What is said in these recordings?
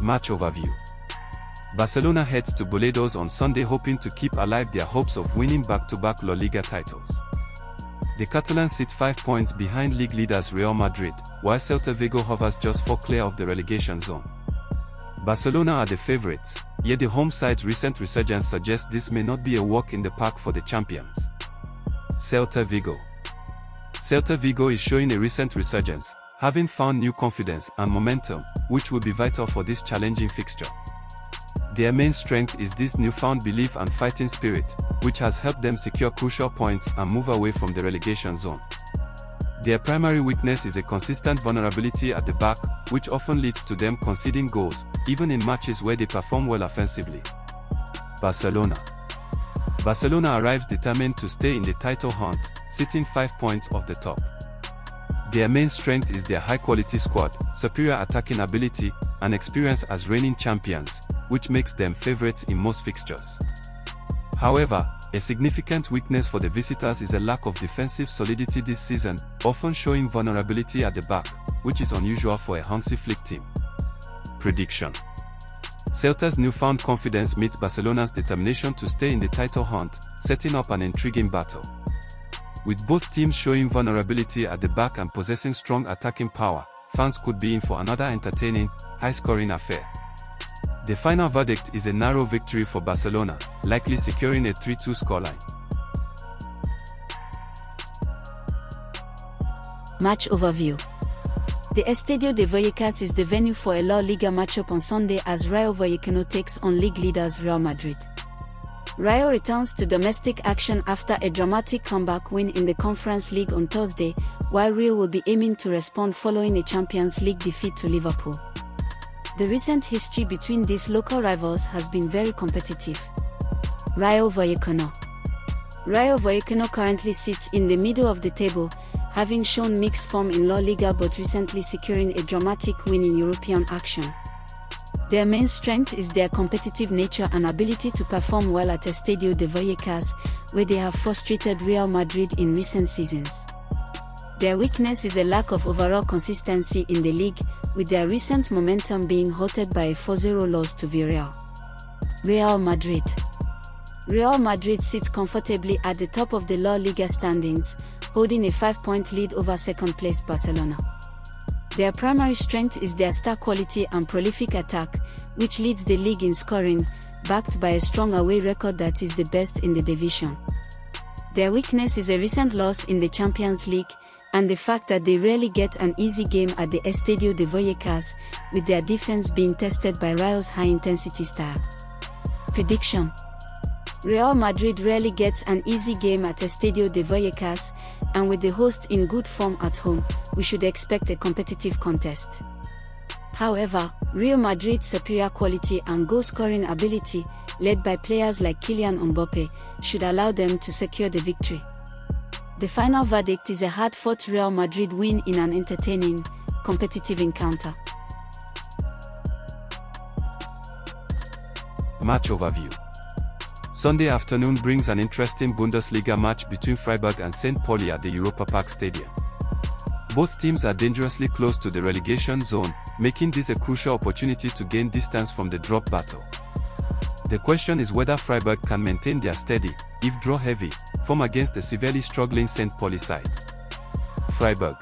Match overview. Barcelona heads to Bolados on Sunday hoping to keep alive their hopes of winning back-to-back La Liga titles. The Catalans sit 5 points behind league leaders Real Madrid, while Celta Vigo hovers just 4 clear of the relegation zone. Barcelona are the favourites, yet the home side's recent resurgence suggests this may not be a walk in the park for the champions. Celta Vigo. Celta Vigo is showing a recent resurgence, having found new confidence and momentum, which will be vital for this challenging fixture. Their main strength is this newfound belief and fighting spirit, which has helped them secure crucial points and move away from the relegation zone. Their primary weakness is a consistent vulnerability at the back, which often leads to them conceding goals, even in matches where they perform well offensively. Barcelona. Barcelona arrives determined to stay in the title hunt, sitting 5 points off the top. Their main strength is their high-quality squad, superior attacking ability, and experience as reigning champions, which makes them favorites in most fixtures. However, a significant weakness for the visitors is a lack of defensive solidity this season, often showing vulnerability at the back, which is unusual for a Hansi Flick team. Prediction. Celta's newfound confidence meets Barcelona's determination to stay in the title hunt, setting up an intriguing battle. With both teams showing vulnerability at the back and possessing strong attacking power, fans could be in for another entertaining, high-scoring affair. The final verdict is a narrow victory for Barcelona, likely securing a 3-2 scoreline. Match overview. The Estadio de Vallecas is the venue for a La Liga matchup on Sunday as Rayo Vallecano takes on league leaders Real Madrid. Rayo returns to domestic action after a dramatic comeback win in the Conference League on Thursday, while Real will be aiming to respond following a Champions League defeat to Liverpool. The recent history between these local rivals has been very competitive. Rayo Vallecano. Rayo Vallecano currently sits in the middle of the table, having shown mixed form in La Liga but recently securing a dramatic win in European action. Their main strength is their competitive nature and ability to perform well at Estadio de Vallecas, where they have frustrated Real Madrid in recent seasons. Their weakness is a lack of overall consistency in the league, with their recent momentum being halted by a 4-0 loss to Villarreal. Real Madrid. Real Madrid sits comfortably at the top of the La Liga standings, holding a 5-point lead over second-placed Barcelona. Their primary strength is their star quality and prolific attack, which leads the league in scoring, backed by a strong away record that is the best in the division. Their weakness is a recent loss in the Champions League, and the fact that they rarely get an easy game at the Estadio de Vallecas, with their defense being tested by Rayo's high-intensity style. Prediction. Real Madrid rarely gets an easy game at Estadio de Vallecas, and with the host in good form at home, we should expect a competitive contest. However, Real Madrid's superior quality and goal-scoring ability, led by players like Kylian Mbappe, should allow them to secure the victory. The final verdict is a hard-fought Real Madrid win in an entertaining, competitive encounter. Match overview. Sunday afternoon brings an interesting Bundesliga match between Freiburg and St. Pauli at the Europa Park Stadium. Both teams are dangerously close to the relegation zone, making this a crucial opportunity to gain distance from the drop battle. The question is whether Freiburg can maintain their steady, if draw-heavy, form against the severely struggling St. Pauli side. Freiburg.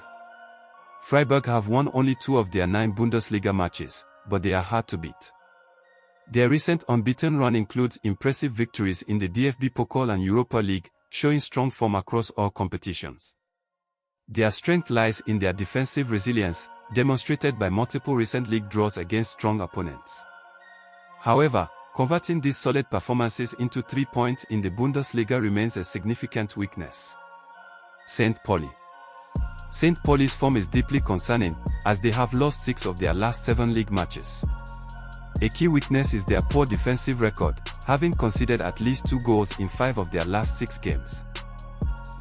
Freiburg have won only 2 of their 9 Bundesliga matches, but they are hard to beat. Their recent unbeaten run includes impressive victories in the DFB Pokal and Europa League, showing strong form across all competitions. Their strength lies in their defensive resilience, demonstrated by multiple recent league draws against strong opponents. However, converting these solid performances into 3 points in the Bundesliga remains a significant weakness. St. Pauli. St. Pauli's form is deeply concerning, as they have lost 6 of their last 7 league matches. A key weakness is their poor defensive record, having conceded at least 2 goals in 5 of their last 6 games.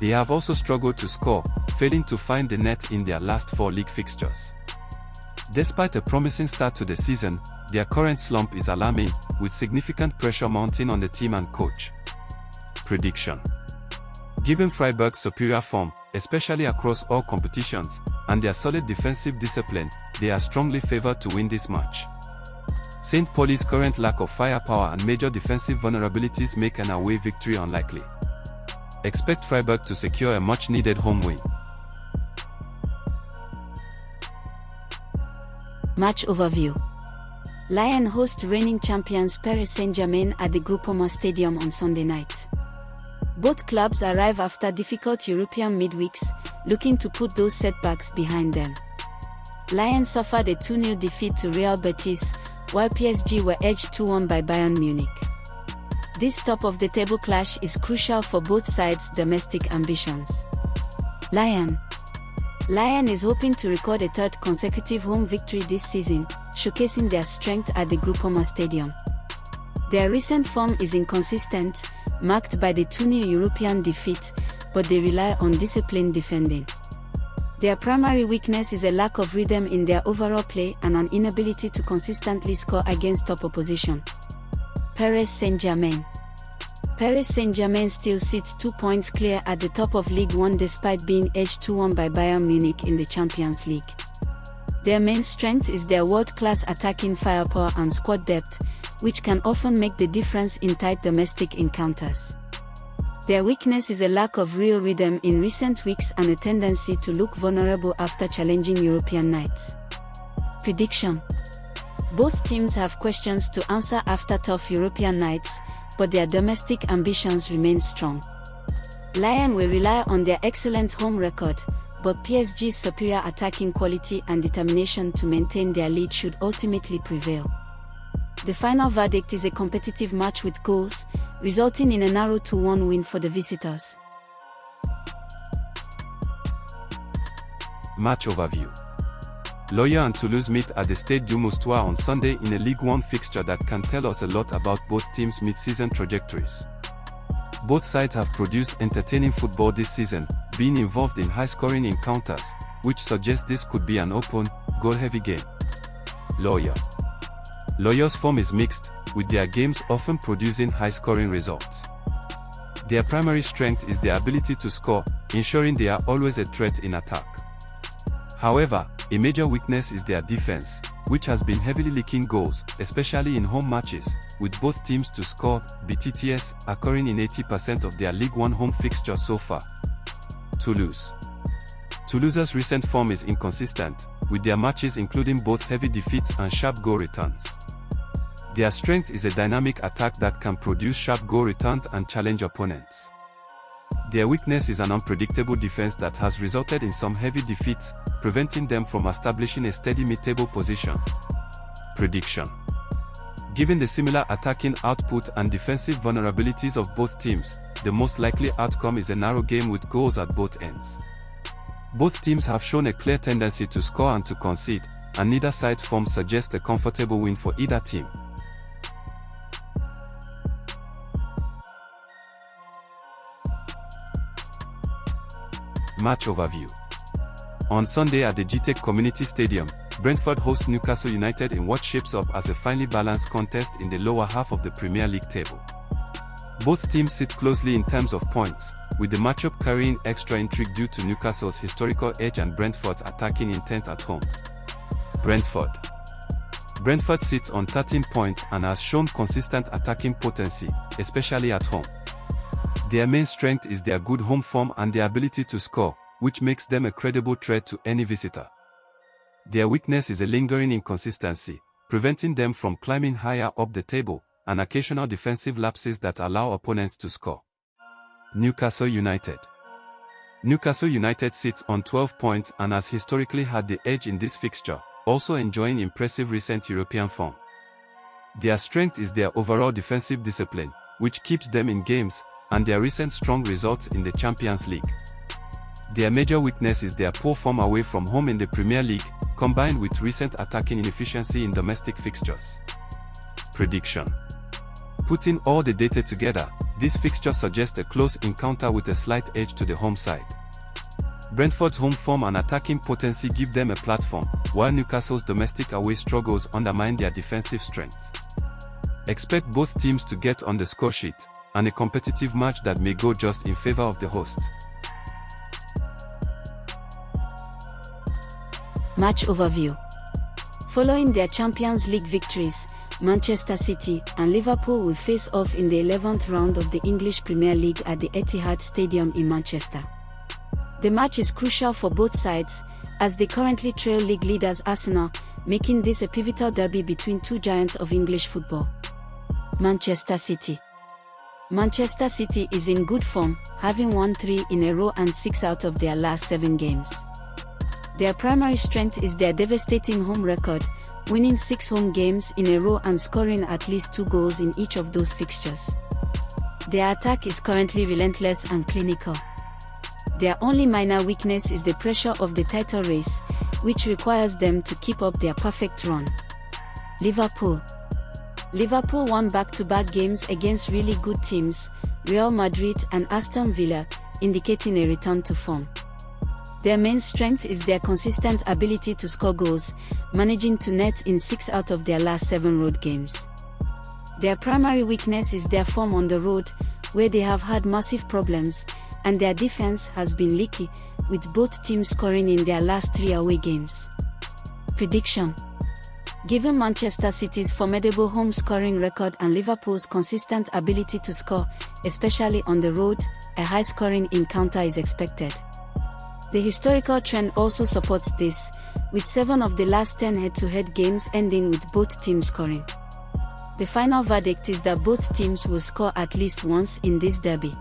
They have also struggled to score, failing to find the net in their last 4 league fixtures. Despite a promising start to the season, their current slump is alarming, with significant pressure mounting on the team and coach. Prediction. Given Freiburg's superior form, especially across all competitions, and their solid defensive discipline, they are strongly favored to win this match. St. Pauli's current lack of firepower and major defensive vulnerabilities make an away victory unlikely. Expect Freiburg to secure a much-needed home win. Match overview. Lyon host reigning champions Paris Saint-Germain at the Groupama Stadium on Sunday night. Both clubs arrive after difficult European midweeks, looking to put those setbacks behind them. Lyon suffered a 2-0 defeat to Real Betis, while PSG were edged 2-1 by Bayern Munich. This top-of-the-table clash is crucial for both sides' domestic ambitions. Lyon is hoping to record a third consecutive home victory this season, showcasing their strength at the Groupama Stadium. Their recent form is inconsistent, marked by the 2-0 European defeat, but they rely on disciplined defending. Their primary weakness is a lack of rhythm in their overall play and an inability to consistently score against top opposition. Paris Saint-Germain still sits 2 points clear at the top of Ligue 1 despite being edged 2-1 by Bayern Munich in the Champions League. Their main strength is their world-class attacking firepower and squad depth, which can often make the difference in tight domestic encounters. Their weakness is a lack of real rhythm in recent weeks and a tendency to look vulnerable after challenging European nights. Prediction. Both teams have questions to answer after tough European nights, but their domestic ambitions remain strong. Lyon will rely on their excellent home record, but PSG's superior attacking quality and determination to maintain their lead should ultimately prevail. The final verdict is a competitive match with goals, resulting in a narrow 2-1 win for the visitors. Match overview. Lorient and Toulouse meet at the Stade du Moustoir on Sunday in a Ligue 1 fixture that can tell us a lot about both teams' mid-season trajectories. Both sides have produced entertaining football this season, being involved in high-scoring encounters, which suggests this could be an open, goal-heavy game. Lorient's form is mixed, with their games often producing high-scoring results. Their primary strength is their ability to score, ensuring they are always a threat in attack. However, a major weakness is their defense, which has been heavily leaking goals, especially in home matches, with both teams to score BTTS occurring in 80% of their Ligue 1 home fixtures so far. Toulouse's recent form is inconsistent, with their matches including both heavy defeats and sharp goal returns. Their strength is a dynamic attack that can produce sharp goal returns and challenge opponents. Their weakness is an unpredictable defense that has resulted in some heavy defeats, preventing them from establishing a steady mid-table position. Prediction. Given the similar attacking output and defensive vulnerabilities of both teams, the most likely outcome is a narrow game with goals at both ends. Both teams have shown a clear tendency to score and to concede, and neither side's form suggests a comfortable win for either team. Match overview. On Sunday at the GTEC Community Stadium, Brentford host Newcastle United in what shapes up as a finely balanced contest in the lower half of the Premier League table. Both teams sit closely in terms of points, with the matchup carrying extra intrigue due to Newcastle's historical edge and Brentford's attacking intent at home. Brentford sits on 13 points and has shown consistent attacking potency, especially at home. Their main strength is their good home form and their ability to score, which makes them a credible threat to any visitor. Their weakness is a lingering inconsistency, preventing them from climbing higher up the table, and occasional defensive lapses that allow opponents to score. Newcastle United sits on 12 points and has historically had the edge in this fixture, also enjoying impressive recent European form. Their strength is their overall defensive discipline, which keeps them in games, and their recent strong results in the Champions League. Their major weakness is their poor form away from home in the Premier League, combined with recent attacking inefficiency in domestic fixtures. Prediction. Putting all the data together, this fixture suggests a close encounter with a slight edge to the home side. Brentford's home form and attacking potency give them a platform, while Newcastle's domestic away struggles undermine their defensive strength. Expect both teams to get on the scoresheet, and a competitive match that may go just in favor of the host. Match overview. Following their Champions League victories, Manchester City, and Liverpool will face off in the 11th round of the English Premier League at the Etihad Stadium in Manchester. The match is crucial for both sides, as they currently trail league leaders Arsenal, making this a pivotal derby between two giants of English football. Manchester City. Manchester City is in good form, having won 3 in a row and 6 out of their last 7 games. Their primary strength is their devastating home record, winning 6 home games in a row and scoring at least 2 goals in each of those fixtures. Their attack is currently relentless and clinical. Their only minor weakness is the pressure of the title race, which requires them to keep up their perfect run. Liverpool. Liverpool won back-to-back games against really good teams, Real Madrid and Aston Villa, indicating a return to form. Their main strength is their consistent ability to score goals, managing to net in 6 out of their last 7 road games. Their primary weakness is their form on the road, where they have had massive problems, and their defense has been leaky, with both teams scoring in their last 3 away games. Prediction. Given Manchester City's formidable home scoring record and Liverpool's consistent ability to score, especially on the road, a high-scoring encounter is expected. The historical trend also supports this, with 7 of the last 10 head-to-head games ending with both teams scoring. The final verdict is that both teams will score at least once in this derby.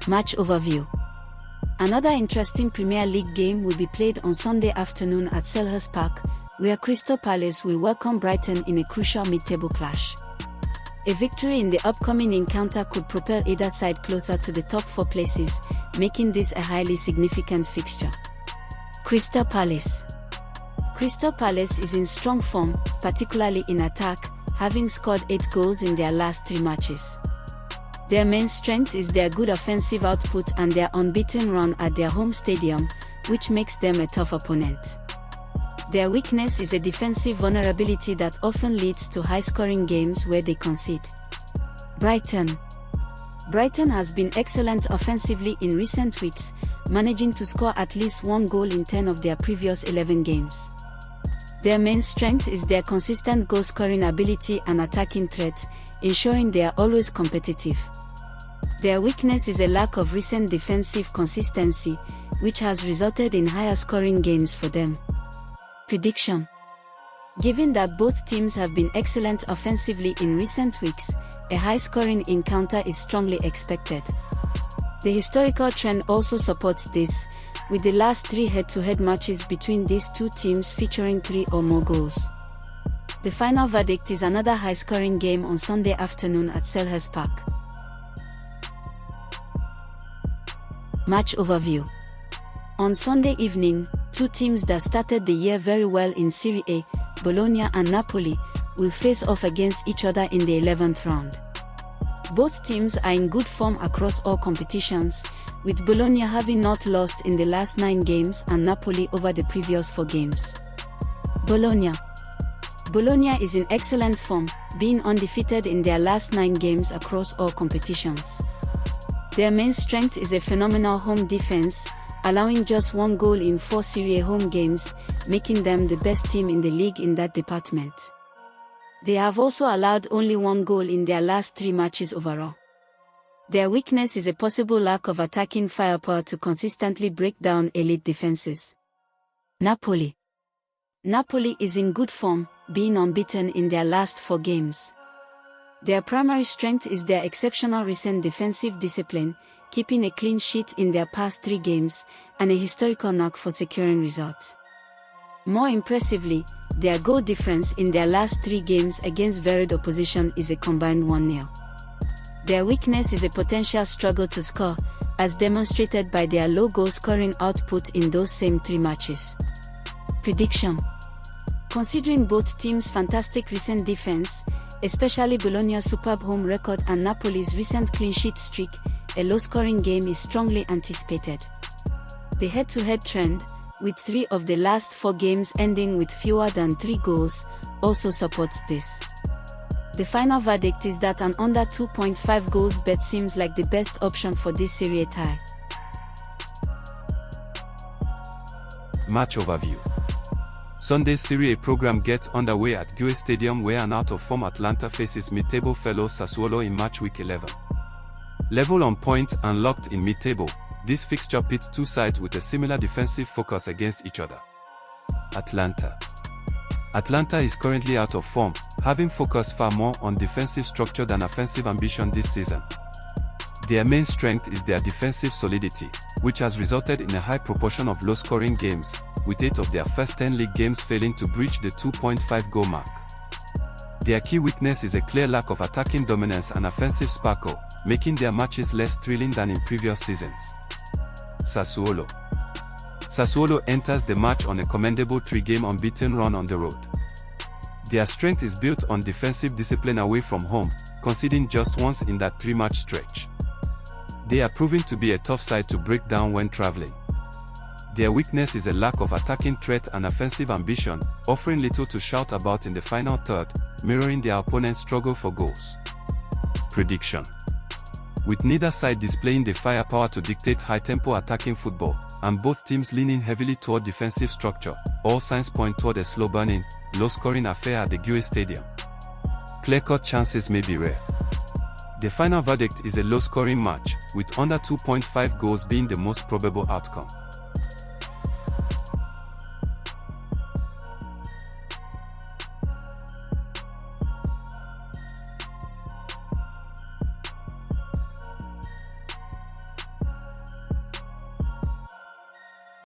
Match overview. Another interesting Premier League game will be played on Sunday afternoon at Selhurst Park, where Crystal Palace will welcome Brighton in a crucial mid-table clash. A victory in the upcoming encounter could propel either side closer to the top 4 places, making this a highly significant fixture. Crystal Palace. Crystal Palace is in strong form, particularly in attack, having scored 8 goals in their last 3 matches. Their main strength is their good offensive output and their unbeaten run at their home stadium, which makes them a tough opponent. Their weakness is a defensive vulnerability that often leads to high-scoring games where they concede. Brighton. Brighton has been excellent offensively in recent weeks, managing to score at least 1 goal in 10 of their previous 11 games. Their main strength is their consistent goal-scoring ability and attacking threat, ensuring they are always competitive. Their weakness is a lack of recent defensive consistency, which has resulted in higher scoring games for them. Prediction. Given that both teams have been excellent offensively in recent weeks, a high-scoring encounter is strongly expected. The historical trend also supports this, with the last 3 head-to-head matches between these two teams featuring 3 or more goals. The final verdict is another high-scoring game on Sunday afternoon at Selhurst Park. Match overview. On Sunday evening, 2 teams that started the year very well in Serie A, Bologna and Napoli, will face off against each other in the 11th round. Both teams are in good form across all competitions, with Bologna having not lost in the last 9 games and Napoli over the previous 4 games. Bologna. Bologna is in excellent form, being undefeated in their last 9 games across all competitions. Their main strength is a phenomenal home defense, allowing just 1 goal in 4 Serie A home games, making them the best team in the league in that department. They have also allowed only 1 goal in their last 3 matches overall. Their weakness is a possible lack of attacking firepower to consistently break down elite defenses. Napoli. Napoli is in good form, being unbeaten in their last 4 games. Their primary strength is their exceptional recent defensive discipline, keeping a clean sheet in their past 3 games, and a historical knack for securing results. More impressively, their goal difference in their last 3 games against varied opposition is a combined 1-0. Their weakness is a potential struggle to score, as demonstrated by their low goal-scoring output in those same 3 matches. Prediction. Considering both teams' fantastic recent defense, especially Bologna's superb home record and Napoli's recent clean sheet streak, a low-scoring game is strongly anticipated. The head-to-head trend, with 3 of the last 4 games ending with fewer than 3 goals, also supports this. The final verdict is that an under 2.5 goals bet seems like the best option for this Serie A tie. Match overview. Sunday's Serie A program gets underway at GUE Stadium, where an out-of-form Atalanta faces mid-table fellow Sassuolo in match week 11. Level on points and locked in mid-table, this fixture pits two sides with a similar defensive focus against each other. Atalanta is currently out of form, having focused far more on defensive structure than offensive ambition this season. Their main strength is their defensive solidity, which has resulted in a high proportion of low-scoring games, with 8 of their first 10 league games failing to breach the 2.5 goal mark. Their key weakness is a clear lack of attacking dominance and offensive sparkle, making their matches less thrilling than in previous seasons. Sassuolo enters the match on a commendable 3-game unbeaten run on the road. Their strength is built on defensive discipline away from home, conceding just once in that 3-match stretch. They are proving to be a tough side to break down when traveling. Their weakness is a lack of attacking threat and offensive ambition, offering little to shout about in the final third, mirroring their opponent's struggle for goals. Prediction: with neither side displaying the firepower to dictate high-tempo attacking football, and both teams leaning heavily toward defensive structure, all signs point toward a slow-burning, low-scoring affair at the GUE Stadium. Clear-cut chances may be rare. The final verdict is a low-scoring match, with under 2.5 goals being the most probable outcome.